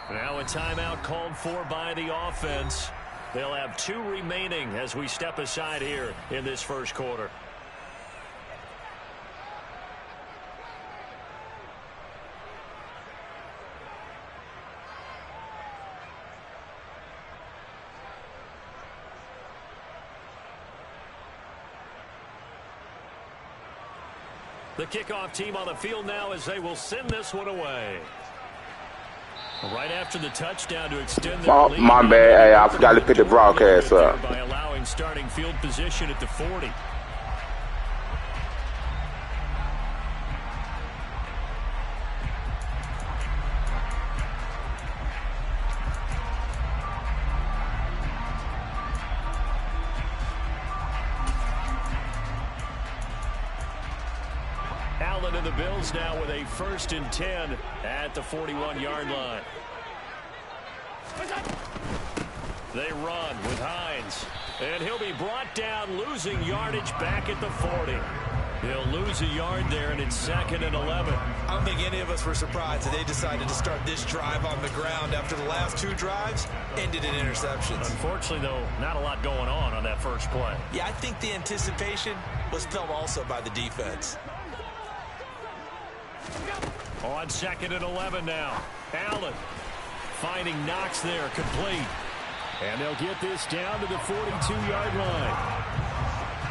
Now a timeout called for by the offense. They'll have 2 remaining as we step aside here in this first quarter. The kickoff team on the field now as they will send this one away. Right after the touchdown to extend their lead. My bad. Hey, I forgot to pick the broadcast up. By allowing starting field position at the 40. Allen and the Bills now with a 1st and 10 at the 41-yard line. They run with Hines, and he'll be brought down, losing yardage back at the 40. He'll lose a yard there, and it's 2nd and 11. I don't think any of us were surprised that they decided to start this drive on the ground after the last 2 drives ended in interceptions. Unfortunately, though, not a lot going on that first play. Yeah, I think the anticipation was felt also by the defense. On 2nd and 11 now. Allen finding Knox there, complete. And they'll get this down to the 42-yard line.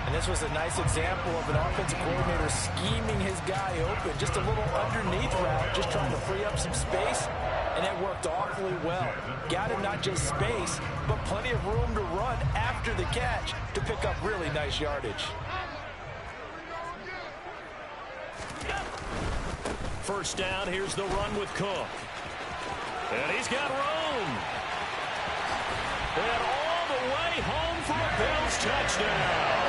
And this was a nice example of an offensive coordinator scheming his guy open. Just a little underneath route, just trying to free up some space. And it worked awfully well. Got him not just space, but plenty of room to run after the catch to pick up really nice yardage. First down, here's the run with Cook. And he's got room. And all the way home for a Bills touchdown.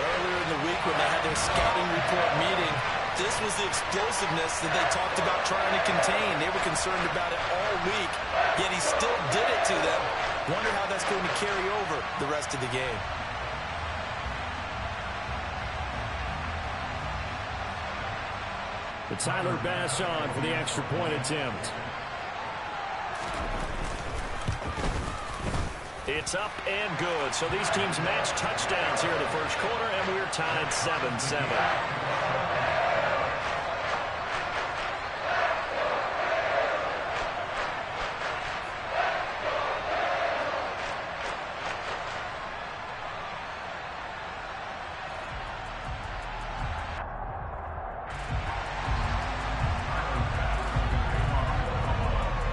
Earlier in the week when they had their scouting report meeting, this was the explosiveness that they talked about trying to contain. They were concerned about it all week, yet he still did it to them. Wonder how that's going to carry over the rest of the game. But Tyler Bass on for the extra point attempt. It's up and good. So these teams match touchdowns here in the first quarter, and we're tied 7-7.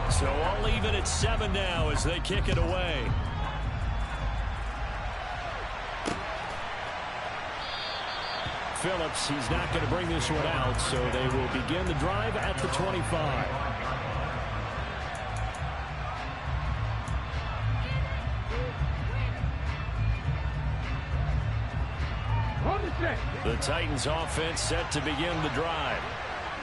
So all even at 7 now as they kick it away. Phillips, he's not going to bring this one out, so they will begin the drive at the 25. The Titans offense set to begin the drive.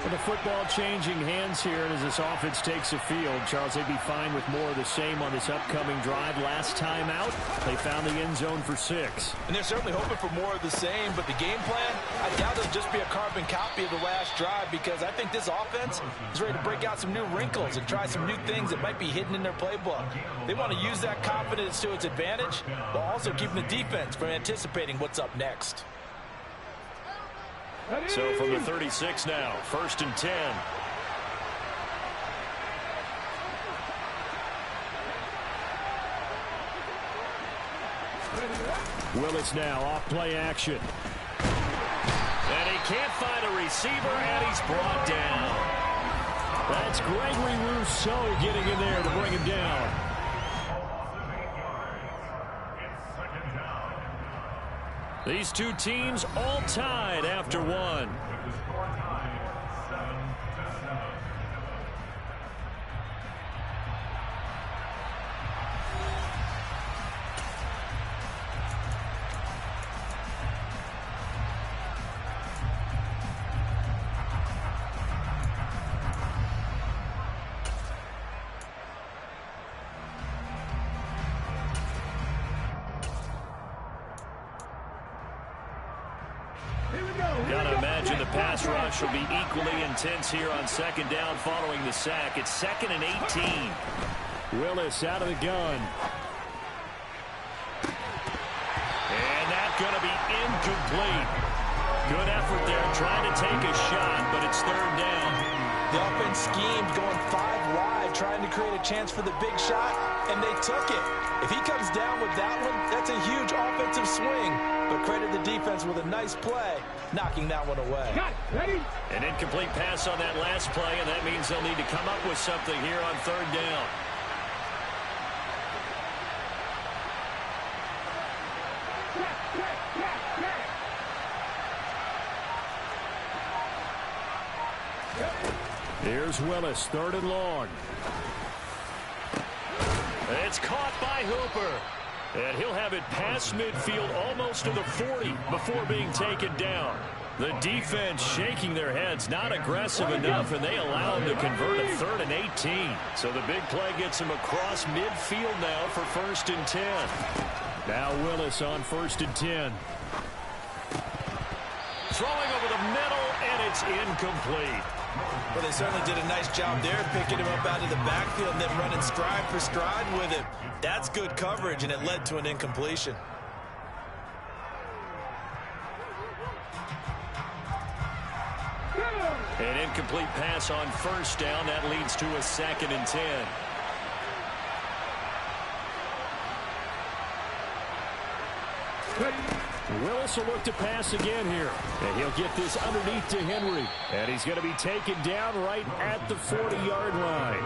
With the football changing hands here as this offense takes the field, Charles, they'd be fine with more of the same on this upcoming drive. Last time out, they found the end zone for 6. And they're certainly hoping for more of the same, but the game plan, I doubt it'll just be a carbon copy of the last drive, because I think this offense is ready to break out some new wrinkles and try some new things that might be hidden in their playbook. They want to use that confidence to its advantage, while also keeping the defense from anticipating what's up next. So from the 36 now, 1st and 10. Willis now off play action. And he can't find a receiver, and he's brought down. That's Gregory Rousseau getting in there to bring him down. These two teams all tied after 1. Here we go. Gotta imagine the pass rush will be equally intense here on second down following the sack. It's 2nd and 18. Willis out of the gun. And that's going to be incomplete. Good effort there trying to take a shot, but it's 3rd down. The offense schemed going 5 wide, trying to create a chance for the big shot, and they took it. If he comes down with that one, that's a huge offensive swing. But credit the defense with a nice play, knocking that one away. An incomplete pass on that last play, and that means they'll need to come up with something here on 3rd down. Here's Willis, 3rd and long. It's caught by Hooper. And he'll have it past midfield almost to the 40 before being taken down. The defense shaking their heads, not aggressive enough, and they allow him to convert a 3rd and 18. So the big play gets him across midfield now for 1st and 10. Now Willis on 1st and 10. Throwing over the middle, and it's incomplete. Well, they certainly did a nice job there, picking him up out of the backfield and then running stride for stride with him. That's good coverage, and it led to an incompletion. An incomplete pass on 1st down. That leads to a 2nd and 10. Willis will look to pass again here. And he'll get this underneath to Henry. And he's going to be taken down right at the 40-yard line.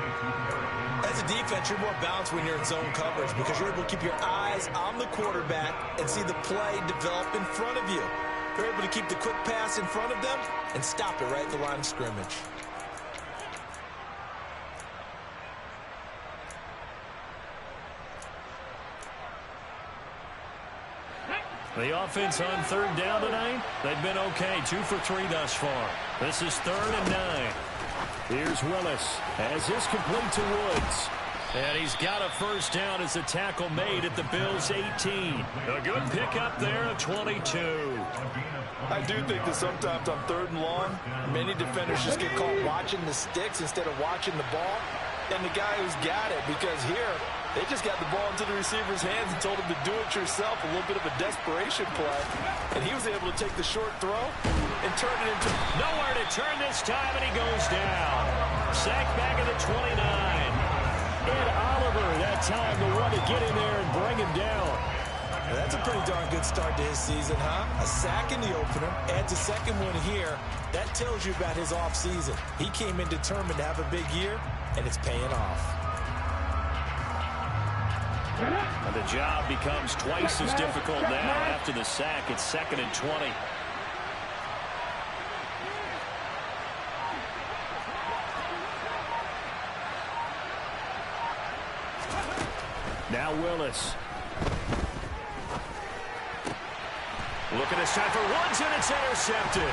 As a defense, you're more balanced when you're in zone coverage because you're able to keep your eyes on the quarterback and see the play develop in front of you. You're able to keep the quick pass in front of them and stop it right at the line of scrimmage. The offense on 3rd down tonight, they've been okay. 2 for 3 thus far. This is 3rd and 9. Here's Willis as this complete to Woods. And he's got a 1st down as the tackle made at the Bills' 18. A good pickup there of 22. I do think that sometimes on 3rd and long, many defenders just get caught watching the sticks instead of watching the ball. And the guy who's got it, because here, they just got the ball into the receiver's hands and told him to do it yourself, a little bit of a desperation play. And he was able to take the short throw and turn it into... Nowhere to turn this time, and he goes down. Sacked back at the 29. Ed Oliver, that time, the one to get in there and bring him down. That's a pretty darn good start to his season, huh? A sack in the opener, adds a 2nd one here. That tells you about his offseason. He came in determined to have a big year, and it's paying off. And the job becomes twice as difficult now after the sack. It's 2nd and 20. Now Willis. Looking to set for Woods, and it's intercepted.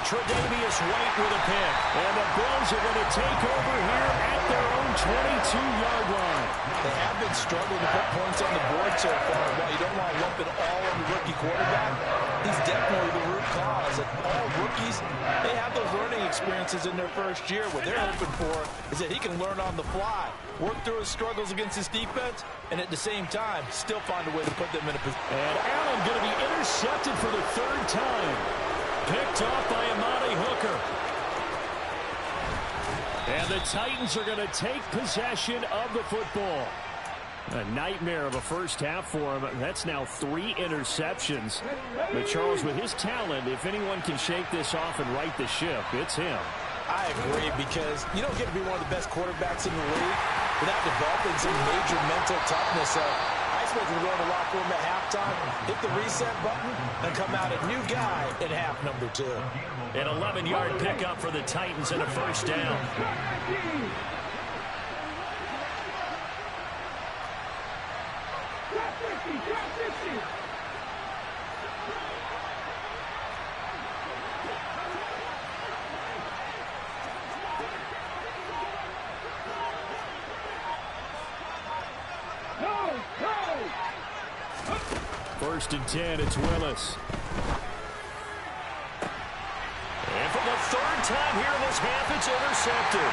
Tre'Davious White with a pick. And the Bills are going to take over here at their own 22-yard line. They have been struggling to put points on the board so far. While you don't want to lump it all on the rookie quarterback, he's definitely the root cause. And all rookies, they have those learning experiences in their first year. What they're hoping for is that he can learn on the fly, work through his struggles against his defense, and at the same time, still find a way to put them in a position. And Allen going to be intercepted for the 3rd time. Picked off by Amani Hooker. And the Titans are going to take possession of the football. A nightmare of a first half for him. That's now 3 interceptions. But Charles, with his talent, if anyone can shake this off and right the ship, it's him. I agree, because you don't get to be one of the best quarterbacks in the league without developing some major mental toughness. So I expect him to go in the locker room at halftime, hit the reset button, and come out a new guy in half number 2. An 11-yard pickup for the Titans and a 1st down. First and 10, it's Willis. the third time here in this half, it's intercepted.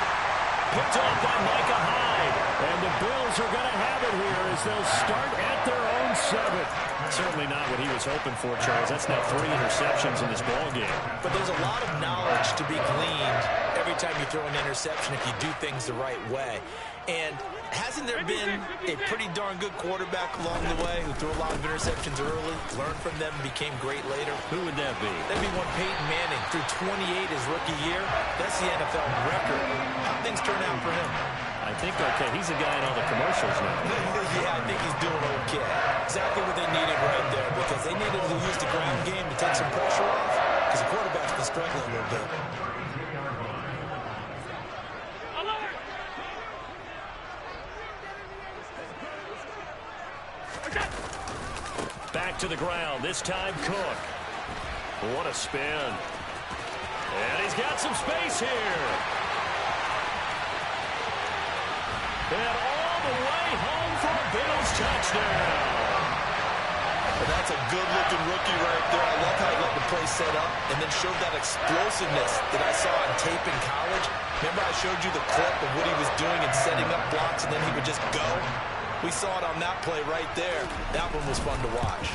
Picked off by Micah Hyde. And the Bills are going to have it here as they'll start at their own 7. Certainly not what he was hoping for, Charles. That's now 3 interceptions in this ballgame. But there's a lot of knowledge to be gleaned every time you throw an interception if you do things the right way. And hasn't there been a pretty darn good quarterback along the way who threw a lot of interceptions early, learned from them, became great later? Who would that be? That'd be one Peyton Manning. Threw 28 his rookie year. That's the NFL record. How things turn out for him? I think, okay, he's a guy in all the commercials now. Yeah, I think he's doing okay. Exactly what they needed right there, because they needed to use the ground game to take some pressure off, because the quarterback's been struggling a little bit. Back to the ground, this time Cook. What a spin. And he's got some space here. And all the way home for a Bills touchdown. Well, that's a good-looking rookie right there. I love how he let the play set up and then showed that explosiveness that I saw on tape in college. Remember I showed you the clip of what he was doing and setting up blocks, and then he would just go? We saw it on that play right there. That one was fun to watch.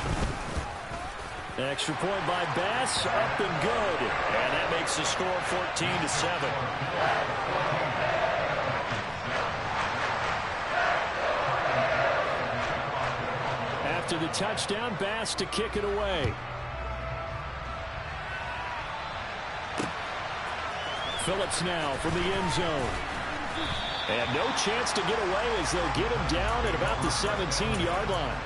Extra point by Bass, up and good. And that makes the score 14-7. After the touchdown, Bass to kick it away. Phillips now from the end zone. And no chance to get away as they'll get him down at about the 17-yard line.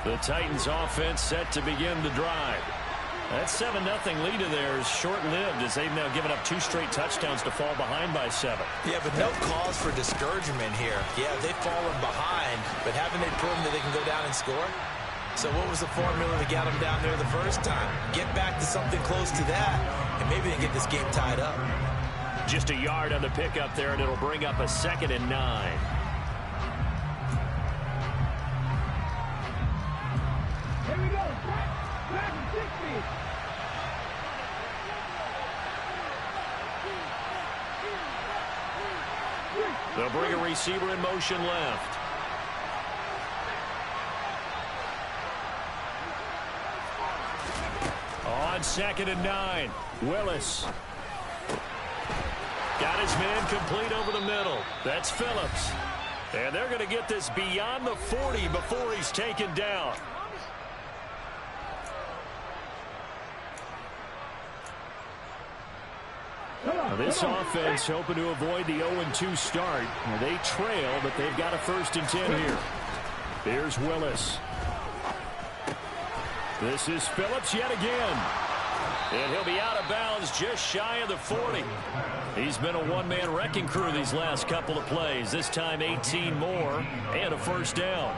The Titans offense set to begin the drive. That 7-0 lead of theirs short-lived as they've now given up 2 straight touchdowns to fall behind by 7. Yeah, but no cause for discouragement here. Yeah, they've fallen behind, but haven't they proven that they can go down and score? So what was the formula that got them down there the first time? Get back to something close to that, and maybe they get this game tied up. Just a yard on the pickup there, and it'll bring up a 2nd and 9. They'll bring a receiver in motion left. On 2nd and 9, Willis. Got his man complete over the middle. That's Phillips. And they're going to get this beyond the 40 before he's taken down. Now this offense hoping to avoid the 0-2 start. They trail, but they've got a 1st and 10 here. Here's Willis. This is Phillips yet again. And he'll be out of bounds just shy of the 40. He's been a one-man wrecking crew these last couple of plays. This time 18 more and a 1st down.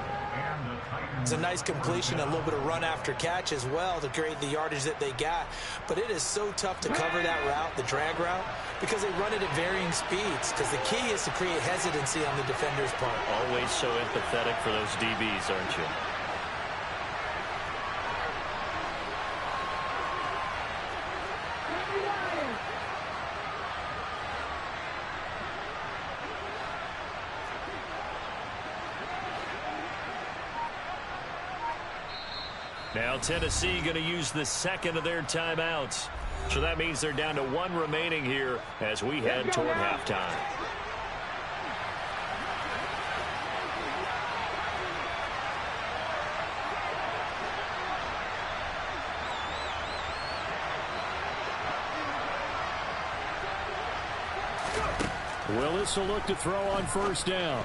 It's a nice completion, a little bit of run after catch as well to create the yardage that they got. But it is so tough to cover that route, the drag route, because they run it at varying speeds. Because the key is to create hesitancy on the defender's part. Always so empathetic for those DBs, aren't you? Now Tennessee going to use the 2nd of their timeouts. So that means they're down to 1 remaining here as we head toward halftime. Willis will look to throw on 1st down.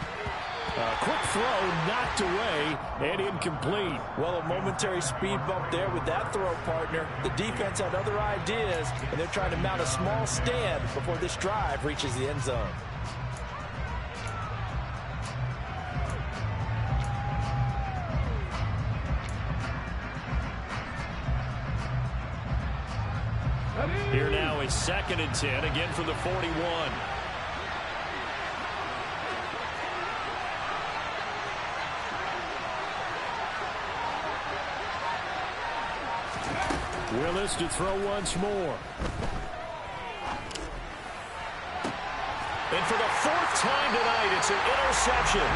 A quick throw knocked away and incomplete. Well, a momentary speed bump there with that throw, partner. The defense had other ideas, and they're trying to mount a small stand before this drive reaches the end zone. Here now is 2nd and 10, again from the 41. Willis to throw once more. And for the fourth time tonight, it's an interception.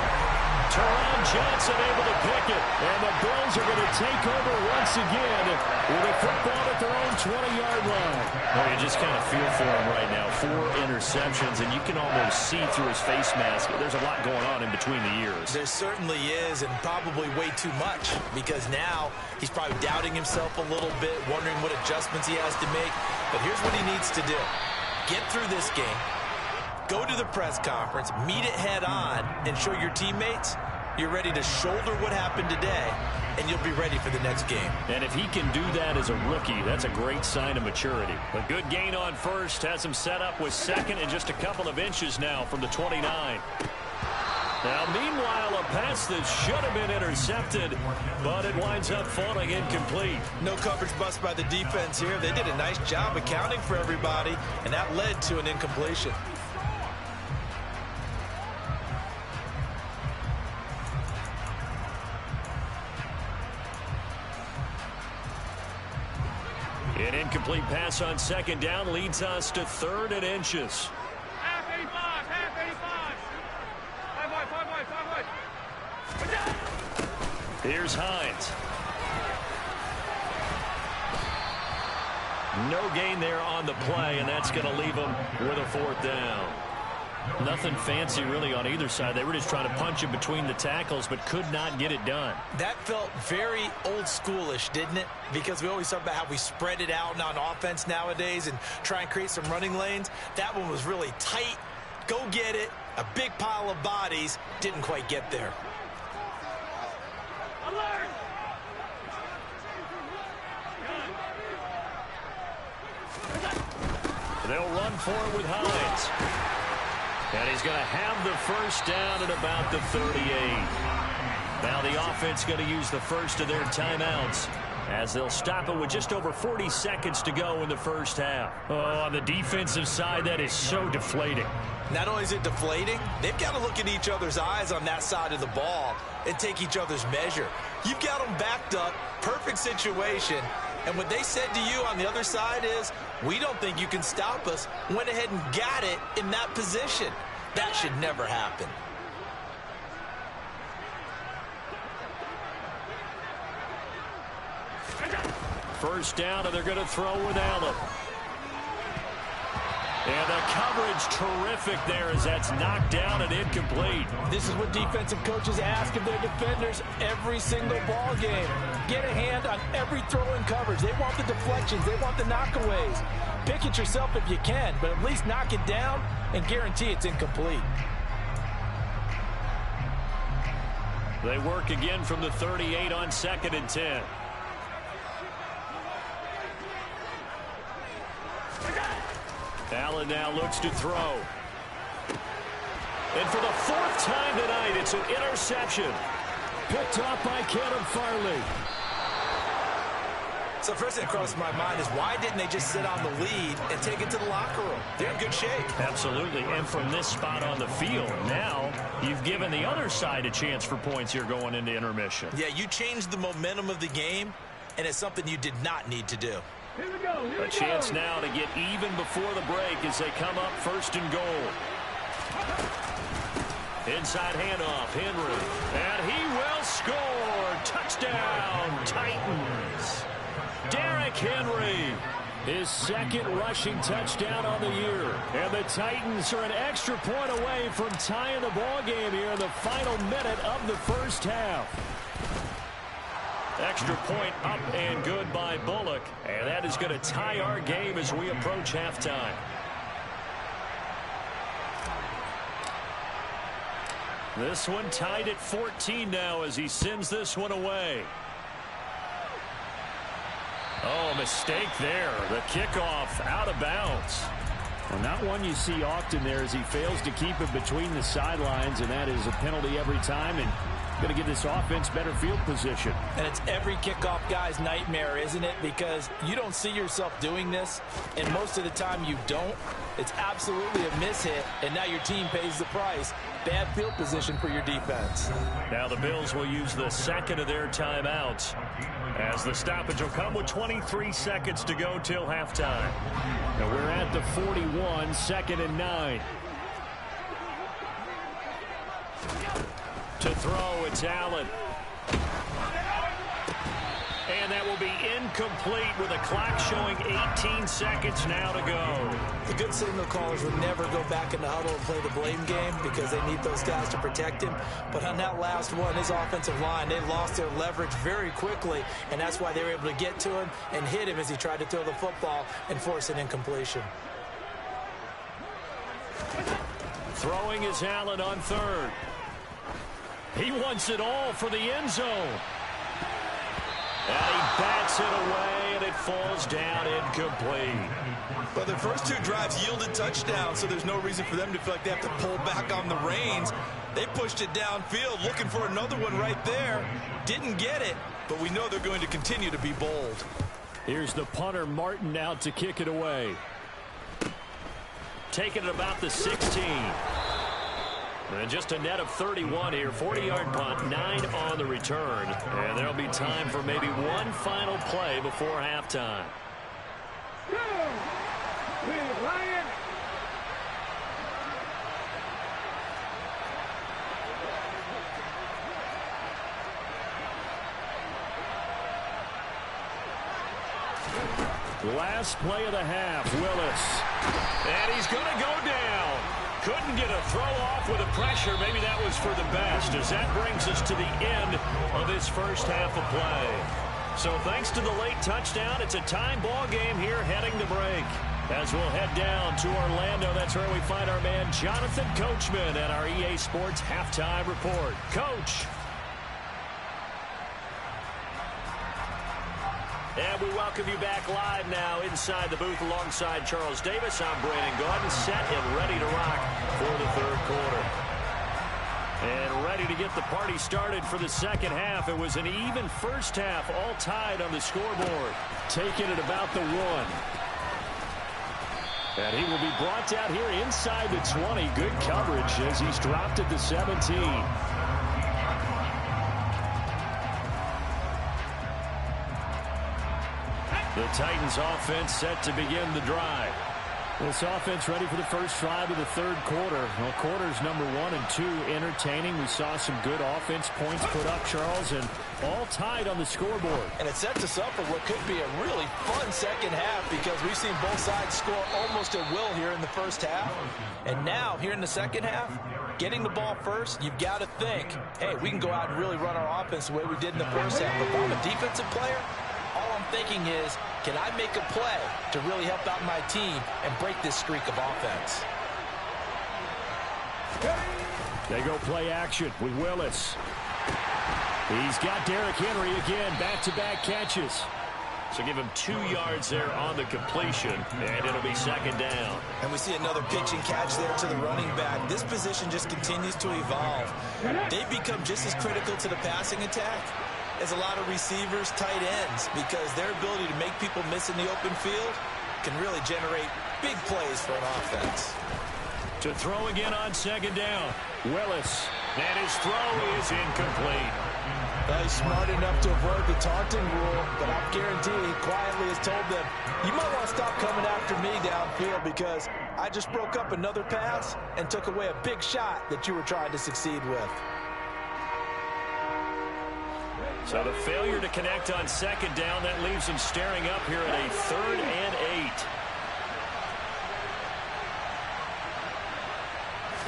Teron Johnson able to pick it. And the Bills are going to take over once again with a football at their own 20-yard line. Well, you just kind of feel for him right now. 4 interceptions, and you can almost see through his face mask. There's a lot going on in between the ears. There certainly is, and probably way too much, because now he's probably doubting himself a little bit, wondering what adjustments he has to make. But here's what he needs to do. Get through this game. Go to the press conference, meet it head on, and show your teammates you're ready to shoulder what happened today, and you'll be ready for the next game. And if he can do that as a rookie, that's a great sign of maturity. A good gain on first has him set up with second and just a couple of inches now from the 29. Now, meanwhile, a pass that should have been intercepted, but it winds up falling incomplete. No coverage bust by the defense here. They did a nice job accounting for everybody, and that led to an incompletion. An incomplete pass on second down leads us to 3rd and inches. Half 85, half 85. 5 wide. Here's Hines. No gain there on the play, and that's going to leave them with a 4th down. Nothing fancy really on either side. They were just trying to punch it between the tackles, but could not get it done. That felt very old schoolish, didn't it? Because we always talk about how we spread it out on offense nowadays and try and create some running lanes. That one was really tight. Go get it. A big pile of bodies. Didn't quite get there. Alert! They'll run for it with Hines. And he's going to have the first down at about the 38. Now the offense going to use the first of their timeouts as they'll stop it with just over 40 seconds to go in the first half. Oh, on the defensive side, that is so deflating. Not only is it deflating, they've got to look at each other's eyes on that side of the ball and take each other's measure. You've got them backed up, perfect situation, and what they said to you on the other side is, we don't think you can stop us. Went ahead and got it in that position. That should never happen. First down, and they're going to throw with Allen. And the coverage terrific there as that's knocked down and incomplete. This is what defensive coaches ask of their defenders every single ball game. Get a hand on every throw in coverage. They want the deflections. They want the knockaways. Pick it yourself if you can, but at least knock it down and guarantee it's incomplete. They work again from the 38 on 2nd and 10. Allen now looks to throw. And for the 4th time tonight, it's an interception. Picked off by Caleb Farley. So first thing that crossed my mind is why didn't they just sit on the lead and take it to the locker room? They're in good shape. Absolutely. And from this spot on the field, now you've given the other side a chance for points here going into intermission. Yeah, you changed the momentum of the game, and it's something you did not need to do. A chance now to get even before the break as they come up 1st and goal. Inside handoff, Henry. And he will score. Touchdown, Titans. Derrick Henry, his 2nd rushing touchdown on the year. And the Titans are an extra point away from tying the ball game here in the final minute of the first half. Extra point up and good by Bullock. And that is going to tie our game as we approach halftime. This one tied at 14 now as he sends this one away. Oh, mistake there. The kickoff out of bounds. Well, not one you see often there as he fails to keep it between the sidelines, and that is a penalty every time, and going to give this offense better field position. And it's every kickoff guy's nightmare, isn't it? Because you don't see yourself doing this, and most of the time you don't. It's absolutely a mishit, and now your team pays the price. Bad field position for your defense. Now the Bills will use the 2nd of their timeouts As the stoppage will come with 23 seconds to go till halftime. And we're at the 41, 2nd and 9. To throw, it's Allen. And that will be incomplete with a clock showing 18 seconds now to go. The good signal callers would never go back in the huddle and play the blame game because they need those guys to protect him. But on that last one, his offensive line, they lost their leverage very quickly, and that's why they were able to get to him and hit him as he tried to throw the football and force an incompletion. Throwing is Allen on 3rd. He wants it all for the end zone. And he bats it away, and it falls down incomplete. Well, the first 2 drives yielded touchdowns, so there's no reason for them to feel like they have to pull back on the reins. They pushed it downfield, looking for another one right there. Didn't get it, but we know they're going to continue to be bold. Here's the punter, Martin, out to kick it away. Taking it about the 16. And just a net of 31 here. 40-yard punt, 9 on the return. And there'll be time for maybe one final play before halftime. Lion. Last play of the half, Willis. And he's going to go down. Couldn't get a throw off with the pressure. Maybe that was for the best, as that brings us to the end of this first half of play. So thanks to the late touchdown, it's a tie ball game here heading to break. As we'll head down to Orlando, that's where we find our man Jonathan Coachman at our EA Sports Halftime Report. Coach. And we welcome you back live now inside the booth alongside Charles Davis. I'm Brandon Gordon, set and ready to rock for the 3rd quarter. And ready to get the party started for the second half. It was an even first half, all tied on the scoreboard. Taking it about the 1. And he will be brought down here inside the 20. Good coverage as he's dropped at the 17. The Titans offense set to begin the drive. This offense ready for the first drive of the 3rd quarter. Well, quarters number 1 and 2 entertaining. We saw some good offense points put up, Charles, and all tied on the scoreboard. And it sets us up for what could be a really fun second half because we've seen both sides score almost at will here in the first half. And now, here in the second half, getting the ball first, you've got to think, hey, we can go out and really run our offense the way we did in the first half. But if I'm a defensive player, all I'm thinking is, can I make a play to really help out my team and break this streak of offense? They go play action with Willis. He's got Derrick Henry again, back-to-back catches. So give him 2 yards there on the completion, and it'll be 2nd down. And we see another pitch and catch there to the running back. This position just continues to evolve. They've become just as critical to the passing attack as a lot of receivers, tight ends, because their ability to make people miss in the open field can really generate big plays for an offense. To throw again on 2nd down, Willis. And his throw is incomplete. He's smart enough to avoid the taunting rule, but I guarantee he quietly has told them, you might want to stop coming after me downfield because I just broke up another pass and took away a big shot that you were trying to succeed with. So the failure to connect on 2nd down, that leaves him staring up here at a 3rd and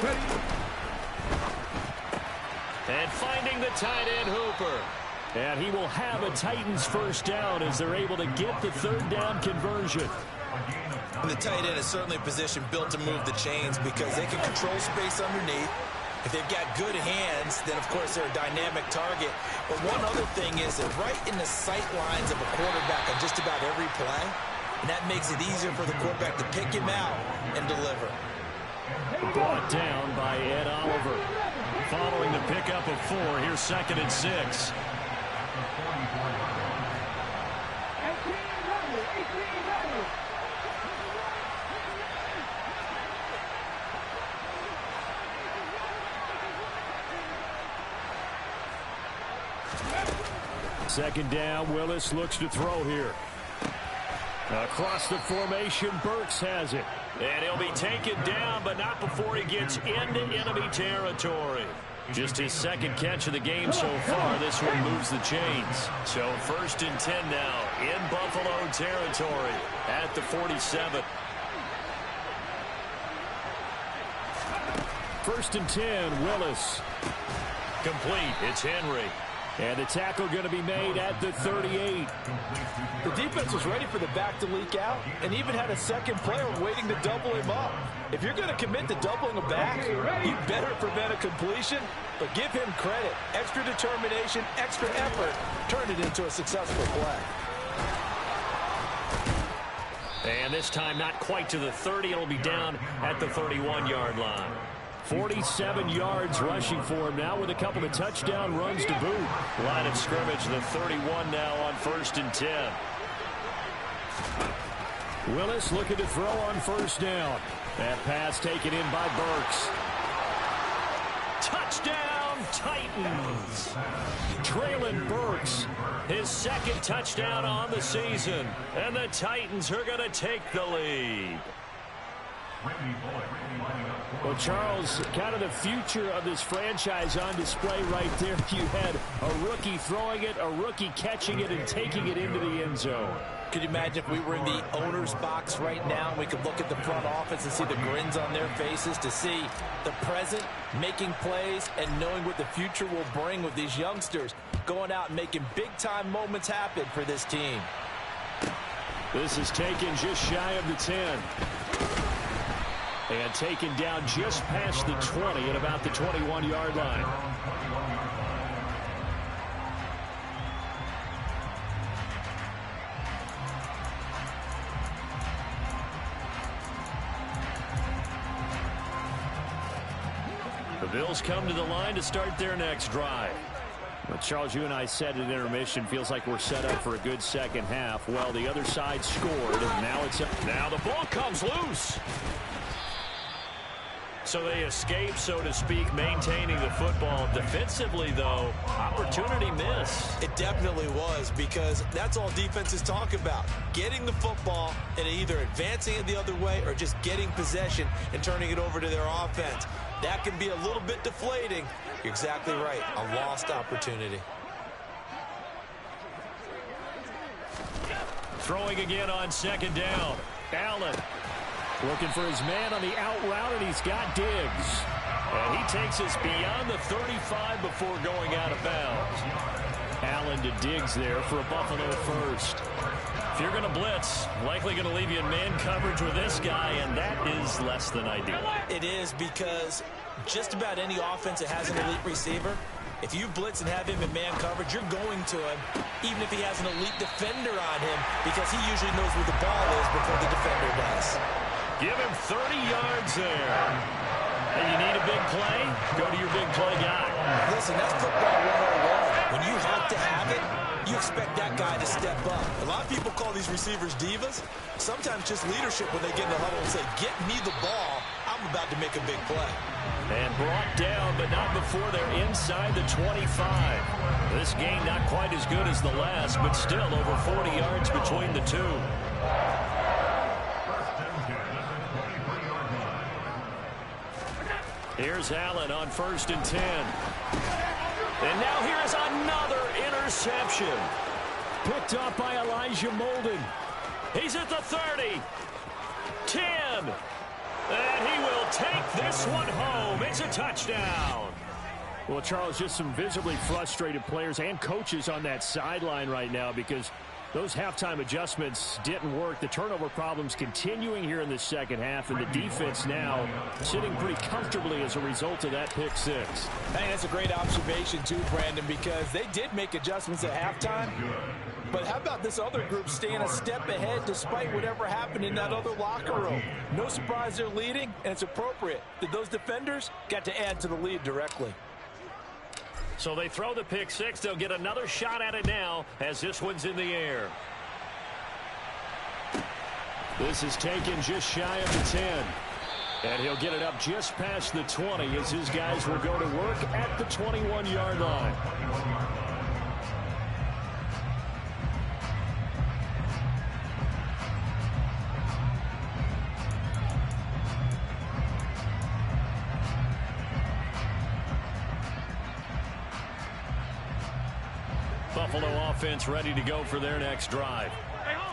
8. And finding the tight end, Hooper. And he will have a Titans first down as they're able to get the 3rd down conversion. And the tight end is certainly a position built to move the chains because they can control space underneath. If they've got good hands, then, of course, they're a dynamic target. But one other thing is that right in the sight lines of a quarterback on just about every play, and that makes it easier for the quarterback to pick him out and deliver. Brought down by Ed Oliver. Following the pickup of 4, here's 2nd and 6. Second down, Willis looks to throw here. Across the formation, Burks has it. And he'll be taken down, but not before he gets into enemy territory. Just his second catch of the game so far. This one moves the chains. So 1st and 10 now in Buffalo territory at the 47. 1st and 10, Willis. Complete. It's Henry. And the tackle going to be made at the 38. The defense was ready for the back to leak out and even had a second player waiting to double him up. If you're going to commit to doubling a back, you better prevent a completion, but give him credit. Extra determination, extra effort, turned it into a successful play. And this time not quite to the 30. It'll be down at the 31-yard line. 47 yards rushing for him now with a couple of touchdown runs to boot. Line of scrimmage, the 31 now on 1st and 10. Willis looking to throw on 1st down. That pass taken in by Burks. Touchdown, Titans. Traylon Burks. His second touchdown on the season. And the Titans are going to take the lead. Well, Charles, kind of the future of this franchise on display right there. You had a rookie throwing it, a rookie catching it, and taking it into the end zone. Could you imagine if we were in the owner's box right now and we could look at the front office and see the grins on their faces, to see the present making plays and knowing what the future will bring with these youngsters going out and making big-time moments happen for this team. This is taken just shy of the 10. And taken down just past the 20 at about the 21-yard line. The Bills come to the line to start their next drive. Well, Charles, you and I said at intermission, feels like we're set up for a good second half. Well, the other side scored, and now it's up. Now the ball comes loose. So they escape, so to speak, maintaining the football. Defensively, though, opportunity miss. It definitely was, because that's all defenses talk about. Getting the football and either advancing it the other way or just getting possession and turning it over to their offense. That can be a little bit deflating. You're exactly right. A lost opportunity. Throwing again on 2nd down. Allen looking for his man on the out route, and he's got Diggs. And he takes us beyond the 35 before going out of bounds. Allen to Diggs there for a Buffalo first. If you're going to blitz, likely going to leave you in man coverage with this guy, and that is less than ideal. It is, because just about any offense that has an elite receiver, if you blitz and have him in man coverage, you're going to him, even if he has an elite defender on him, because he usually knows where the ball is before the defender does. Give him 30 yards there. And you need a big play? Go to your big play guy. Listen, that's football 101. When you have to have it, you expect that guy to step up. A lot of people call these receivers divas. Sometimes just leadership when they get in the huddle and say, get me the ball, I'm about to make a big play. And brought down, but not before they're inside the 25. This game not quite as good as the last, but still over 40 yards between the two. Here's Allen on 1st and 10. And now here's another interception. Picked up by Elijah Molden. He's at the 30. 10. And he will take this one home. It's a touchdown. Well, Charles, just some visibly frustrated players and coaches on that sideline right now, because those halftime adjustments didn't work. The turnover problems continuing here in the second half, and the defense now sitting pretty comfortably as a result of that pick six. I think that's a great observation too, Brandon, because they did make adjustments at halftime. But how about this other group staying a step ahead despite whatever happened in that other locker room? No surprise they're leading, and it's appropriate that those defenders got to add to the lead directly. So they throw the pick six. They'll get another shot at it now as this one's in the air. This is taken just shy of the 10. And he'll get it up just past the 20 as his guys will go to work at the 21-yard line. Buffalo offense ready to go for their next drive.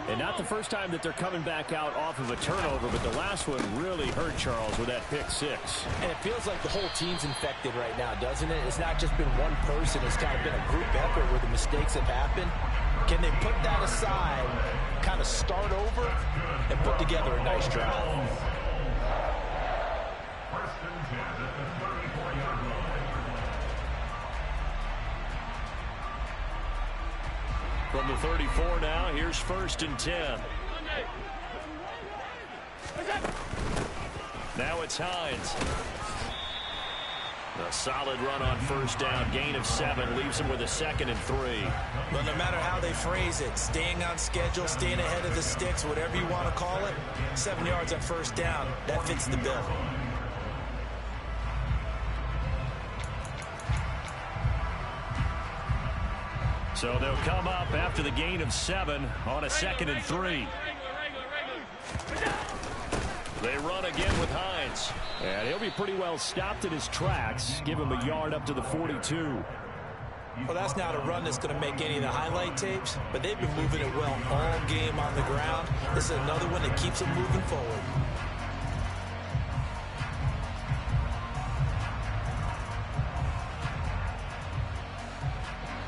And not the first time that they're coming back out off of a turnover, but the last one really hurt Charles with that pick six. And it feels like the whole team's infected right now, doesn't it? It's not just been one person. It's kind of been a group effort where the mistakes have happened. Can they put that aside, kind of start over, and put together a nice drive? From the 34 now, here's 1st and 10. Now it's Hines. A solid run on 1st down. Gain of 7 leaves him with a 2nd and 3. But no matter how they phrase it, staying on schedule, staying ahead of the sticks, whatever you want to call it, 7 yards on 1st down, that fits the bill. So they'll come up after the gain of 7 on a 2nd and 3. They run again with Hines. And he'll be pretty well stopped in his tracks. Give him a yard up to the 42. Well, that's not a run that's going to make any of the highlight tapes, but they've been moving it well all game on the ground. This is another one that keeps them moving forward.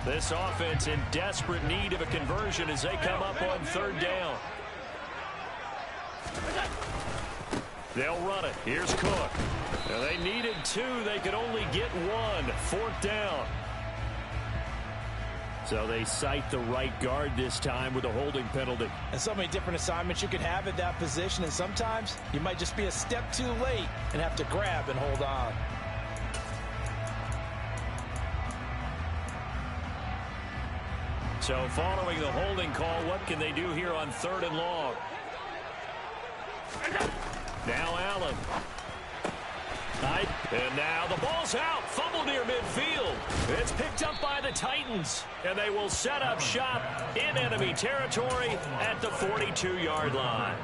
This offense in desperate need of a conversion as they come up on 3rd down. They'll run it. Here's Cook. Now they needed 2. They could only get 1. 4th down. So they cite the right guard this time with a holding penalty. And so many different assignments you could have at that position, and sometimes you might just be a step too late and have to grab and hold on. So following the holding call, what can they do here on 3rd and long? Now Allen. And now the ball's out. Fumble near midfield. It's picked up by the Titans. And they will set up shop in enemy territory at the 42-yard line.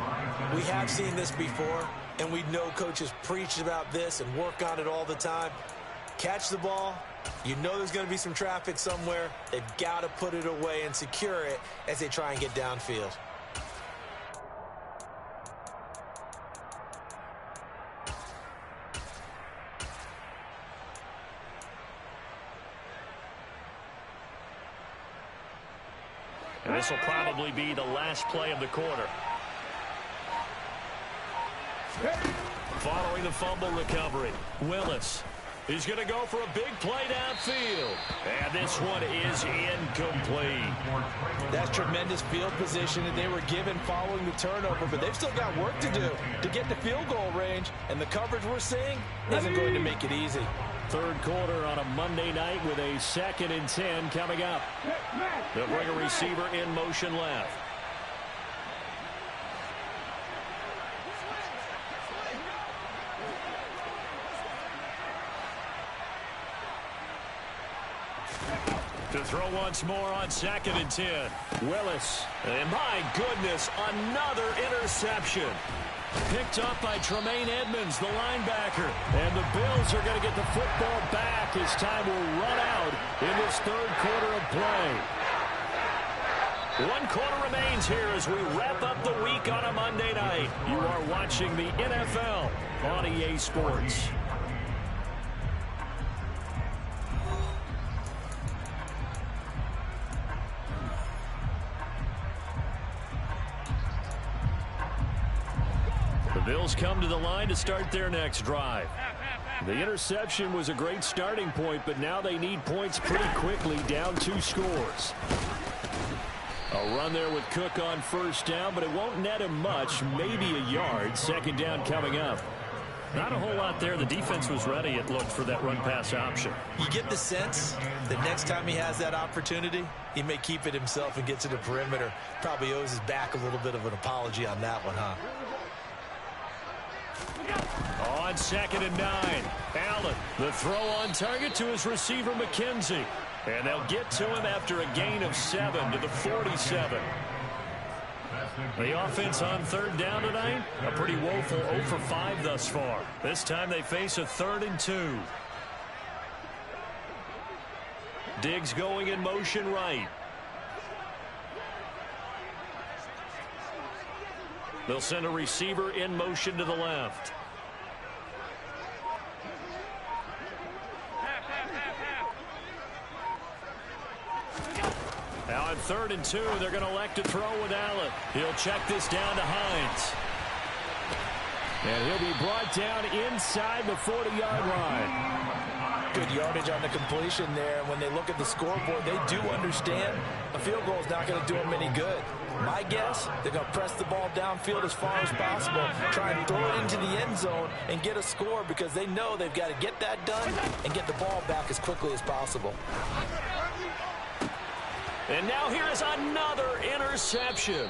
We have seen this before, and we know coaches preach about this and work on it all the time. Catch the ball. You know there's going to be some traffic somewhere. They've got to put it away and secure it as they try and get downfield. And this will probably be the last play of the quarter. Following the fumble recovery, Willis. He's going to go for a big play downfield. And this one is incomplete. That's tremendous field position that they were given following the turnover, but they've still got work to do to get to field goal range, and the coverage we're seeing isn't going to make it easy. 3rd quarter on a Monday night with a 2nd and 10 coming up. They'll bring a receiver in motion left. To throw once more on 2nd and 10. Willis. And my goodness, another interception. Picked up by Tremaine Edmonds, the linebacker. And the Bills are going to get the football back as time will run out in this 3rd quarter of play. 1 quarter remains here as we wrap up the week on a Monday night. You are watching the NFL on EA Sports. The Bills come to the line to start their next drive. The interception was a great starting point, but now they need points pretty quickly, down 2 scores. A run there with Cook on 1st down, but it won't net him much, maybe a yard. 2nd down coming up. Not a whole lot there. The defense was ready, it looked, for that run-pass option. You get the sense that next time he has that opportunity, he may keep it himself and get to the perimeter. Probably owes his back a little bit of an apology on that one, huh? On 2nd and 9, Allen, the throw on target to his receiver McKenzie. And they'll get to him after a gain of 7 to the 47. The offense on 3rd down tonight, a pretty woeful 0 for 5 thus far. This time they face a 3rd and 2. Diggs going in motion right. They'll send a receiver in motion to the left. Now on 3rd and 2, they're going to elect to throw with Allen. He'll check this down to Hines. And he'll be brought down inside the 40-yard line. Good yardage on the completion there. When they look at the scoreboard, they do understand a field goal is not going to do them any good. My guess, they're going to press the ball downfield as far as possible, try and throw it into the end zone and get a score because they know they've got to get that done and get the ball back as quickly as possible. And now here is another interception.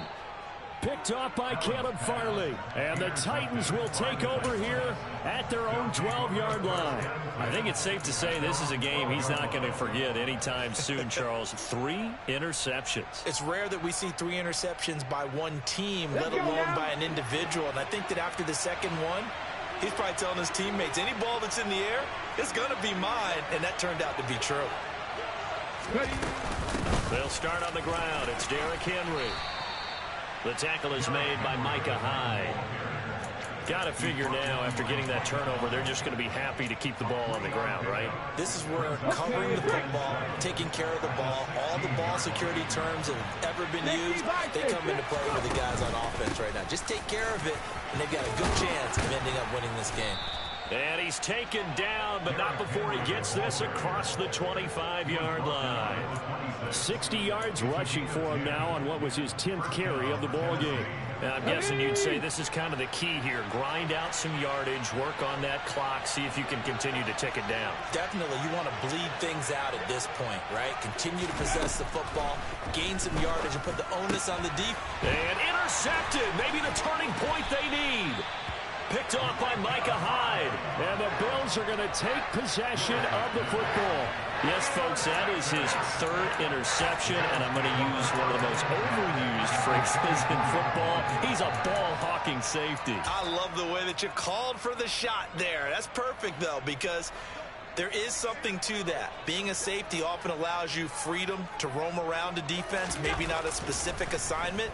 Picked off by Caleb Farley. And the Titans will take over here at their own 12-yard line. I think it's safe to say this is a game he's not going to forget anytime soon, Charles. 3 interceptions. It's rare that we see 3 interceptions by one team, let alone by an individual. And I think that after the second one, he's probably telling his teammates, any ball that's in the air, it's going to be mine. And that turned out to be true. They'll start on the ground. It's Derrick Henry. The tackle is made by Micah Hyde. Got to figure now, after getting that turnover, they're just going to be happy to keep the ball on the ground, right? This is where covering the football, taking care of the ball, all the ball security terms that have ever been used, they come into play for the guys on offense right now. Just take care of it, and they've got a good chance of ending up winning this game. And he's taken down, but not before he gets this across the 25-yard line. 60 yards rushing for him now on what was his 10th carry of the ball game. And I'm guessing you'd say this is kind of the key here. Grind out some yardage, work on that clock, see if you can continue to tick it down. Definitely, you want to bleed things out at this point, right? Continue to possess the football, gain some yardage, and put the onus on the defense. And intercepted, maybe the turning point they need. Picked off by Micah Hyde. And the Bills are going to take possession of the football. Yes, folks, that is his 3rd interception, and I'm going to use one of the most overused phrases in football. He's a ball-hawking safety. I love the way that you called for the shot there. That's perfect, though, because there is something to that. Being a safety often allows you freedom to roam around the defense, maybe not a specific assignment.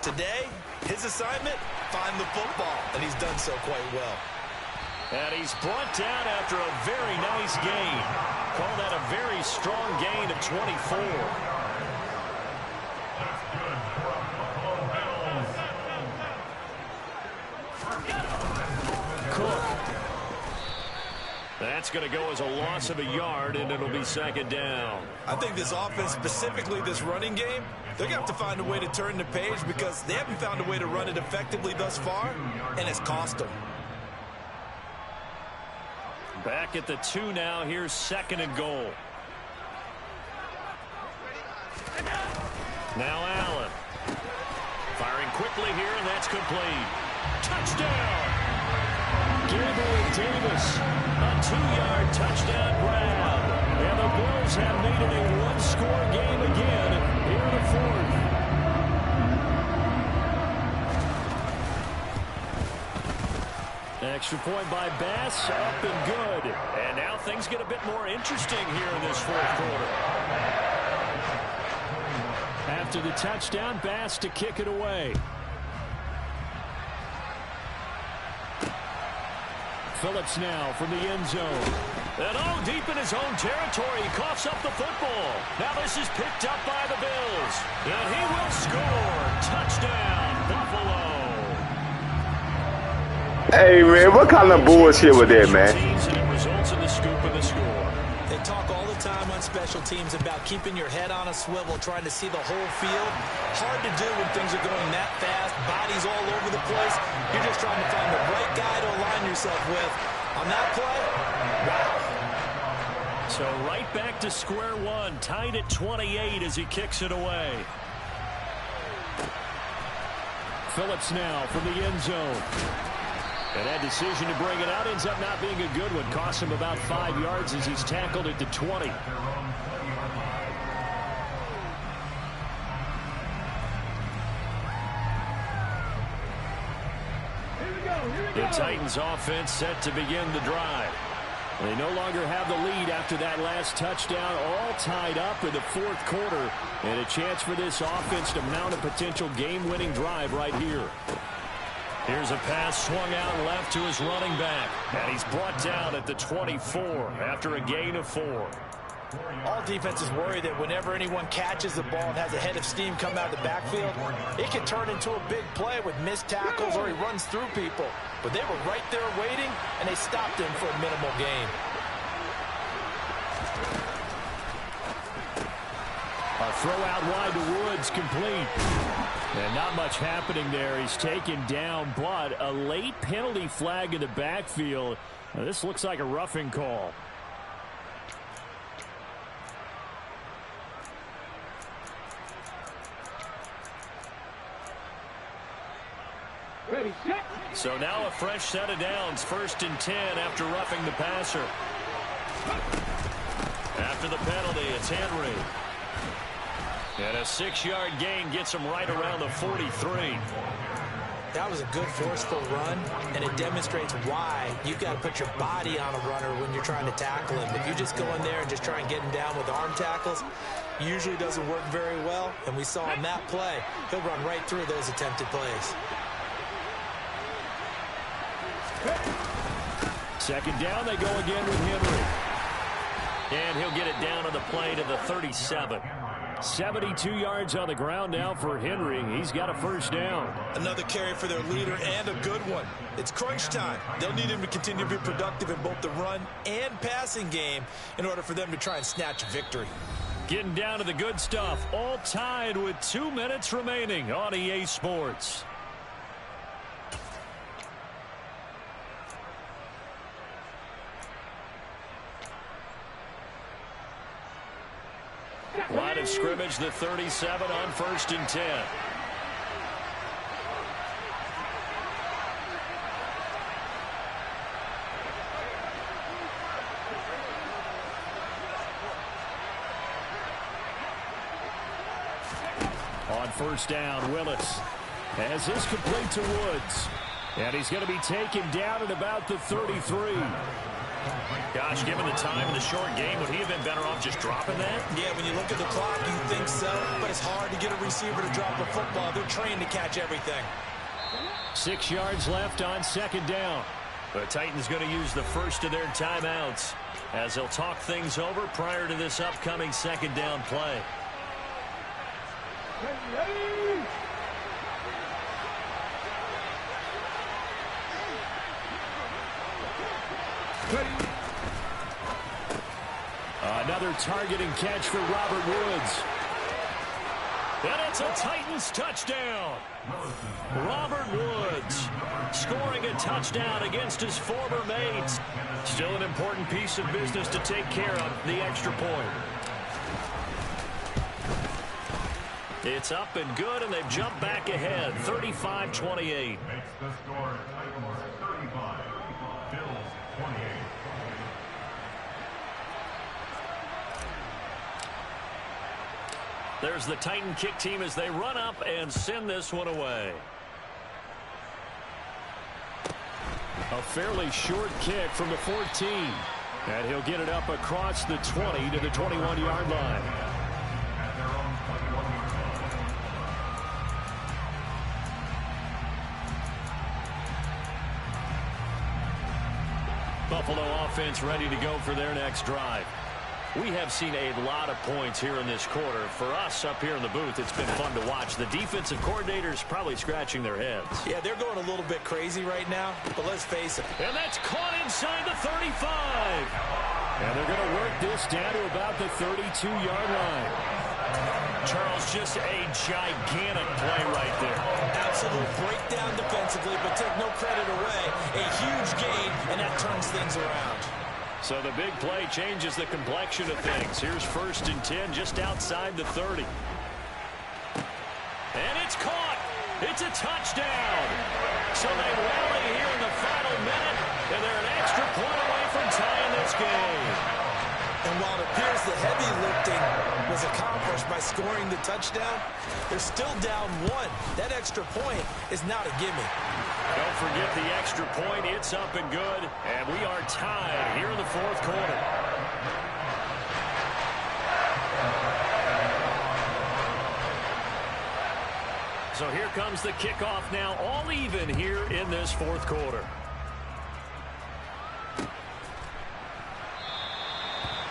Today, his assignment, find the football, and he's done so quite well. And he's brought down after a very nice gain. Call that a very strong gain of 24. Cook. That's going to go as a loss of a yard, and it'll be 2nd down. I think this offense, specifically this running game, they're going to have to find a way to turn the page because they haven't found a way to run it effectively thus far, and it's cost them. Back at the 2 now. Here's 2nd and goal. Now Allen. Firing quickly here, and that's complete. Touchdown! Gabriel Davis. A 2-yard touchdown grab. And the Bills have made it a 1-score game again here in the 4th. Extra point by Bass, up and good. And now things get a bit more interesting here in this 4th quarter. After the touchdown, Bass to kick it away. Phillips now from the end zone. And deep in his own territory, he coughs up the football. Now this is picked up by the Bills. And he will score. Touchdown, Buffalo. Hey, man, what kind of bullshit was that, man? And it results in the scoop and the score. They talk all the time on special teams about keeping your head on a swivel, trying to see the whole field. Hard to do when things are going that fast, bodies all over the place. You're just trying to find the right guy to align yourself with. On that play, wow. So right back to square one, tied at 28 as he kicks it away. Phillips now from the end zone. And that decision to bring it out ends up not being a good one. Costs him about 5 yards as he's tackled at the 20. The Titans offense set to begin the drive. They no longer have the lead after that last touchdown, all tied up in the 4th quarter. And a chance for this offense to mount a potential game-winning drive right here. Here's a pass swung out left to his running back. And he's brought down at the 24 after a gain of 4. All defenses worry that whenever anyone catches the ball and has a head of steam come out of the backfield, it can turn into a big play with missed tackles or he runs through people. But they were right there waiting, and they stopped him for a minimal gain. A throw out wide to Woods, complete. And not much happening there. He's taken down, but a late penalty flag in the backfield. Now, this looks like a roughing call. So now a fresh set of downs, 1st and 10 after roughing the passer. After the penalty, it's Henry. And a 6-yard gain gets him right around the 43. That was a good forceful run, and it demonstrates why you've got to put your body on a runner when you're trying to tackle him. If you just go in there and just try and get him down with arm tackles, usually doesn't work very well. And we saw in that play, he'll run right through those attempted plays. 2nd down, they go again with Henry. And he'll get it down on the play to the 37. 72 yards on the ground now for Henry. He's got a 1st down. Another carry for their leader, and a good one. It's crunch time. They'll need him to continue to be productive in both the run and passing game in order for them to try and snatch a victory. Getting down to the good stuff. All tied with 2 minutes remaining on EA Sports. Line of scrimmage, the 37 on 1st and 10. On 1st down, Willis has this complete to Woods. And he's going to be taken down at about the 33. Gosh, given the time in the short game, would he have been better off just dropping that? Yeah, when you look at the clock, you think so, but it's hard to get a receiver to drop a football. They're trained to catch everything. 6 yards left on 2nd down. The Titans going to use the first of their timeouts as they'll talk things over prior to this upcoming 2nd down play. Another targeting catch for Robert Woods. And it's a Titans touchdown. Robert Woods scoring a touchdown against his former mates. Still an important piece of business to take care of, the extra point. It's up and good, and they've jumped back ahead, 35-28. Makes the score Titans 35, Bills 28. There's the Titan kick team as they run up and send this one away. A fairly short kick from the 14. And he'll get it up across the 20 to the 21-yard line. At their own 21-yard line. Buffalo offense ready to go for their next drive. We have seen a lot of points here in this quarter. For us up here in the booth, it's been fun to watch. The defensive coordinators probably scratching their heads. Yeah, they're going a little bit crazy right now, but let's face it. And that's caught inside the 35. And they're going to work this down to about the 32-yard line. Charles, just a gigantic play right there. Absolute breakdown defensively, but take no credit away. A huge gain, and that turns things around. So the big play changes the complexion of things. Here's 1st and 10 just outside the 30. And it's caught. It's a touchdown. So they rally here in the final minute, and they're an extra point away from tying this game. And while it appears the heavy lifting was accomplished by scoring the touchdown, they're still down 1. That extra point is not a gimme. Don't forget the extra point. It's up and good. And we are tied here in the 4th quarter. So here comes the kickoff now, all even here in this fourth quarter.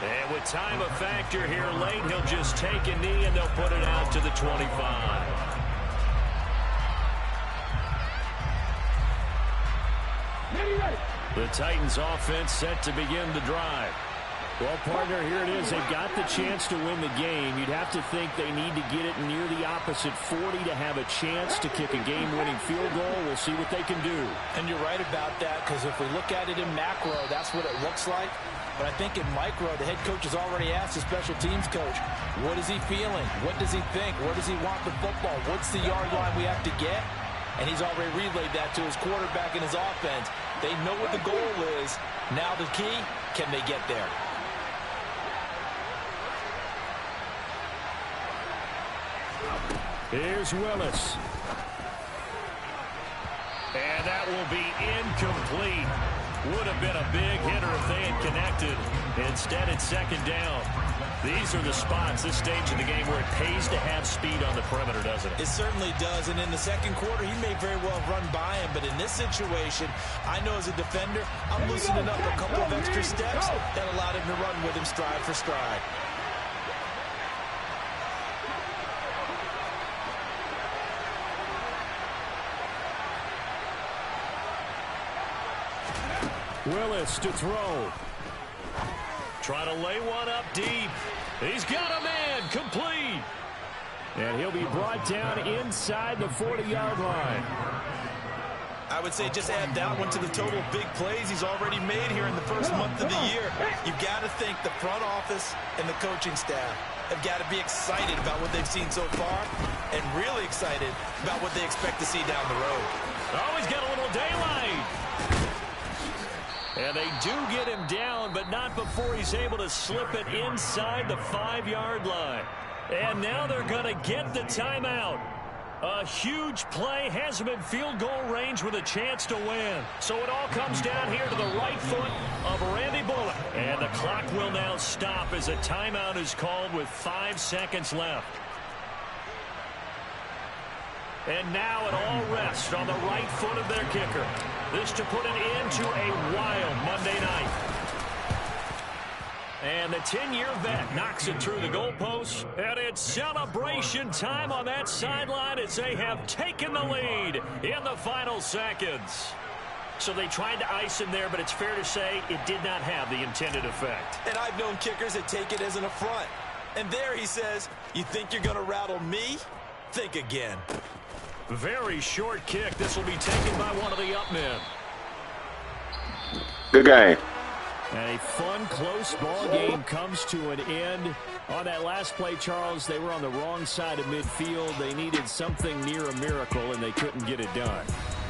And with time a factor here late, he'll just take a knee and they'll put it out to the 25. The Titans offense set to begin the drive. Well, partner, here it is. They've got the chance to win the game. You'd have to think they need to get it near the opposite 40 to have a chance to kick a game-winning field goal. We'll see what they can do. And you're right about that, because if we look at it in macro, that's what it looks like. But I think in micro, the head coach has already asked the special teams coach, what is he feeling? What does he think? Where does he want the football? What's the yard line we have to get? And he's already relayed that to his quarterback and his offense. They know what the goal is. Now the key, can they get there? Here's Willis. And that will be incomplete. Would have been a big hitter if they had connected. Instead, it's second down. These are the spots, this stage of the game, where it pays to have speed on the perimeter, doesn't it? It certainly does, and in the second quarter, he may very well run by him, but in this situation, I know as a defender, I'm loosening up a couple of extra steps that allowed him to run with him stride for stride. Willis to throw. Try to lay one up deep. He's got a man, complete. And he'll be brought down inside the 40-yard line. I would say just add that one to the total big plays he's already made here in the first month of the year. You've got to think the front office and the coaching staff have got to be excited about what they've seen so far and really excited about what they expect to see down the road. Oh, he's got a little daylight. And they do get him down, but not before he's able to slip it inside the 5-yard line. And now they're going to get the timeout. A huge play has him in field goal range with a chance to win. So it all comes down here to the right foot of Randy Bullock. And the clock will now stop as a timeout is called with 5 seconds left. And now it all rests on the right foot of their kicker. This to put an end to a wild Monday night. And the 10-year vet knocks it through the goalpost. And it's celebration time on that sideline as they have taken the lead in the final seconds. So they tried to ice him there, but it's fair to say it did not have the intended effect. And I've known kickers that take it as an affront. And there he says, you think you're going to rattle me? Think again. Very short kick. This will be taken by one of the up men. Good game. A fun, close ball game comes to an end. On that last play, Charles, they were on the wrong side of midfield. They needed something near a miracle, and they couldn't get it done.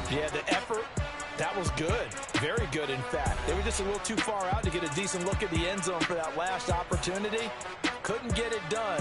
Yeah, the effort, that was good. Very good, in fact. They were just a little too far out to get a decent look at the end zone for that last opportunity. Couldn't get it done.